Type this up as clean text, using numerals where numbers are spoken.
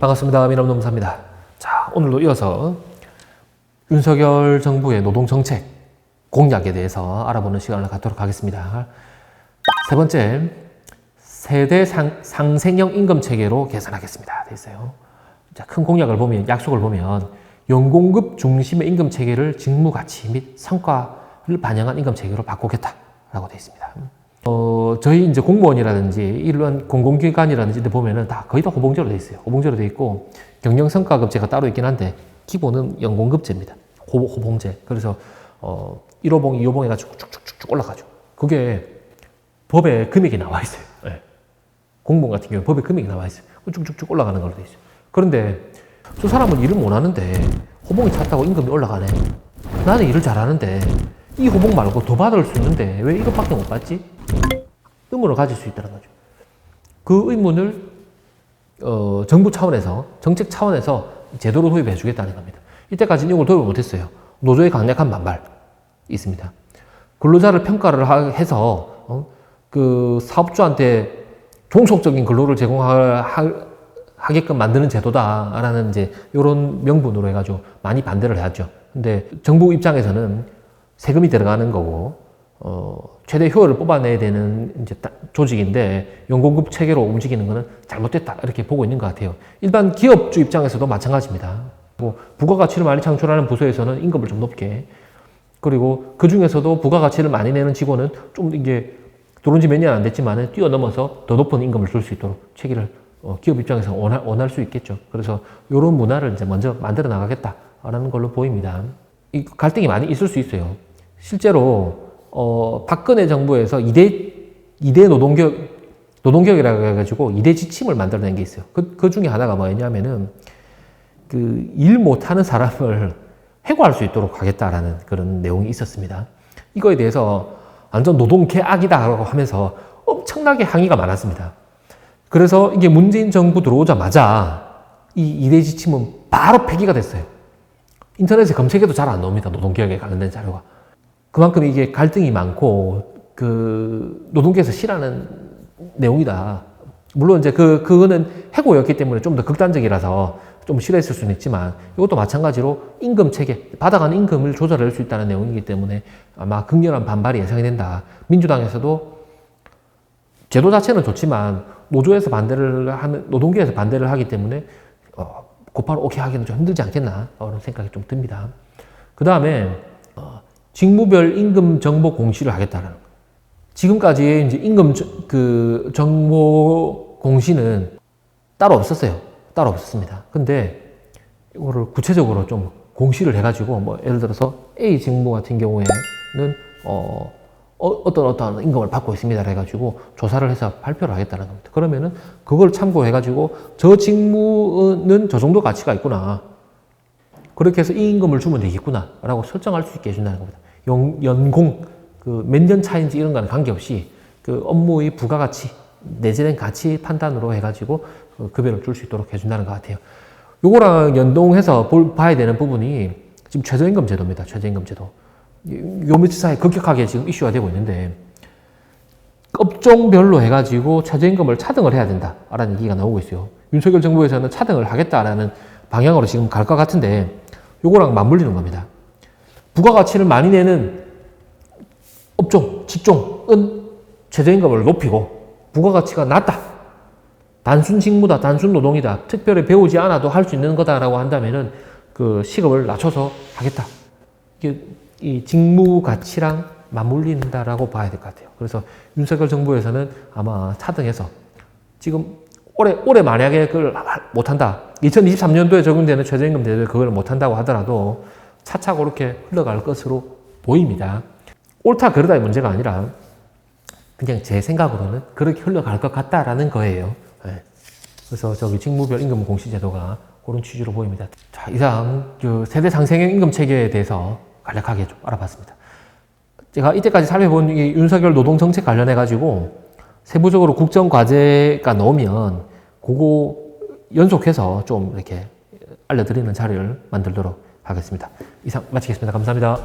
반갑습니다. 미남노무사입니다. 자, 오늘도 이어서 윤석열 정부의 노동정책 공약에 대해서 알아보는 시간을 갖도록 하겠습니다. 세 번째, 세대 상생형 임금 체계로 개선하겠습니다. 돼 있어요. 자, 큰 공약을 보면, 약속을 보면 연공급 중심의 임금 체계를 직무 가치 및 성과를 반영한 임금 체계로 바꾸겠다라고 되어 있습니다. 저희 이제 공무원이라든지 이런 공공기관이라든지 보면은 거의 다 호봉제로 되어 있어요. 호봉제로 되어 있고 경영성과급제가 따로 있긴 한데 기본은 연공급제입니다. 호봉제. 그래서 1호봉, 2호봉 해가지고 쭉쭉쭉 올라가죠. 그게 법에 금액이 나와 있어요. 네. 공무원 같은 경우는 법에 금액이 나와 있어요. 쭉쭉쭉 올라가는 걸로 되어 있어요. 그런데 저 사람은 일을 못 하는데 호봉이 찼다고 임금이 올라가네. 나는 일을 잘하는데 이 호봉 말고 더 받을 수 있는데 왜 이것밖에 못 받지? 의문을 가질 수 있다는 거죠. 그 의문을 정부 차원에서, 정책 차원에서 제도로 도입해 주겠다는 겁니다. 이때까지는 이걸 도입을 못했어요. 노조의 강력한 반발이 있습니다. 근로자를 평가를 해서 그 사업주한테 종속적인 근로를 제공하게끔 만드는 제도다라는 이제 이런 명분으로 해가지고 많이 반대를 해왔죠. 근데 정부 입장에서는 세금이 들어가는 거고 최대 효율을 뽑아내야 되는 이제 조직인데 연공급 체계로 움직이는 것은 잘못됐다 이렇게 보고 있는 것 같아요. 일반 기업주 입장에서도 마찬가지입니다. 뭐 부가가치를 많이 창출하는 부서에서는 임금을 좀 높게, 그리고 그 중에서도 부가가치를 많이 내는 직원은 좀 이게 들어온 지 몇 년 안 됐지만 뛰어넘어서 더 높은 임금을 줄 수 있도록 체계를 기업 입장에서 원할 수 있겠죠. 그래서 이런 문화를 이제 먼저 만들어 나가겠다라는 걸로 보입니다. 이 갈등이 많이 있을 수 있어요. 실제로 박근혜 정부에서 2대 노동개혁이라고 해가지고 2대 지침을 만들어낸 게 있어요. 그 중에 하나가 뭐냐면은 그 일 못하는 사람을 해고할 수 있도록 하겠다라는 그런 내용이 있었습니다. 이거에 대해서 완전 노동개악이다라고 하면서 엄청나게 항의가 많았습니다. 그래서 이게 문재인 정부 들어오자마자 이 2대 지침은 바로 폐기가 됐어요. 인터넷에 검색해도 잘 안 나옵니다. 노동개혁에 관련된 자료가. 그만큼 이게 갈등이 많고 그 노동계에서 싫어하는 내용이다. 물론 이제 그거는 해고였기 때문에 좀 더 극단적이라서 좀 싫어했을 수는 있지만 이것도 마찬가지로 임금 체계, 받아가는 임금을 조절할 수 있다는 내용이기 때문에 아마 극렬한 반발이 예상이 된다. 민주당에서도 제도 자체는 좋지만 노조에서 반대를 하는, 노동계에서 반대를 하기 때문에 곧바로 오케이 하기는 좀 힘들지 않겠나 그런 생각이 좀 듭니다. 그 다음에 직무별 임금 정보 공시를 하겠다는 거예요. 지금까지의 이제 임금 정보 공시는 따로 없었어요. 따로 없었습니다. 근데 이거를 구체적으로 좀 공시를 해가지고 뭐 예를 들어서 A 직무 같은 경우에는 어떤 임금을 받고 있습니다. 해가지고 조사를 해서 발표를 하겠다는 겁니다. 그러면은 그걸 참고해가지고 저 직무는 저 정도 가치가 있구나. 그렇게 해서 이 임금을 주면 되겠구나. 라고 설정할 수 있게 해준다는 겁니다. 연공, 몇 년 차인지 이런 거는 관계없이 그 업무의 부가가치, 내재된 가치 판단으로 해가지고 급여를 줄 수 있도록 해준다는 것 같아요. 요거랑 연동해서 봐야 되는 부분이 지금 최저임금 제도입니다. 최저임금 제도. 요 며칠 사이에 급격하게 지금 이슈가 되고 있는데 업종별로 해가지고 최저임금을 차등을 해야 된다라는 얘기가 나오고 있어요. 윤석열 정부에서는 차등을 하겠다라는 방향으로 지금 갈 것 같은데 요거랑 맞물리는 겁니다. 부가가치를 많이 내는 업종, 직종은 최저임금을 높이고 부가가치가 낮다. 단순 직무다, 단순 노동이다. 특별히 배우지 않아도 할 수 있는 거다라고 한다면은 그 시급을 낮춰서 하겠다. 이게 이 직무 가치랑 맞물린다라고 봐야 될 것 같아요. 그래서 윤석열 정부에서는 아마 차등해서 지금 올해 만약에 그걸 못한다. 2023년도에 적용되는 최저임금 제도에 그걸 못한다고 하더라도 차차 그렇게 흘러갈 것으로 보입니다. 옳다 그러다의 문제가 아니라 그냥 제 생각으로는 그렇게 흘러갈 것 같다라는 거예요. 네. 그래서 저기 직무별 임금 공시 제도가 그런 취지로 보입니다. 자, 이상 그 세대 상생형 임금 체계에 대해서 간략하게 좀 알아봤습니다. 제가 이때까지 살펴본 이 윤석열 노동 정책 관련해 가지고 세부적으로 국정 과제가 나오면 그거 연속해서 좀 이렇게 알려드리는 자료를 만들도록 하겠습니다. 이상 마치겠습니다. 감사합니다.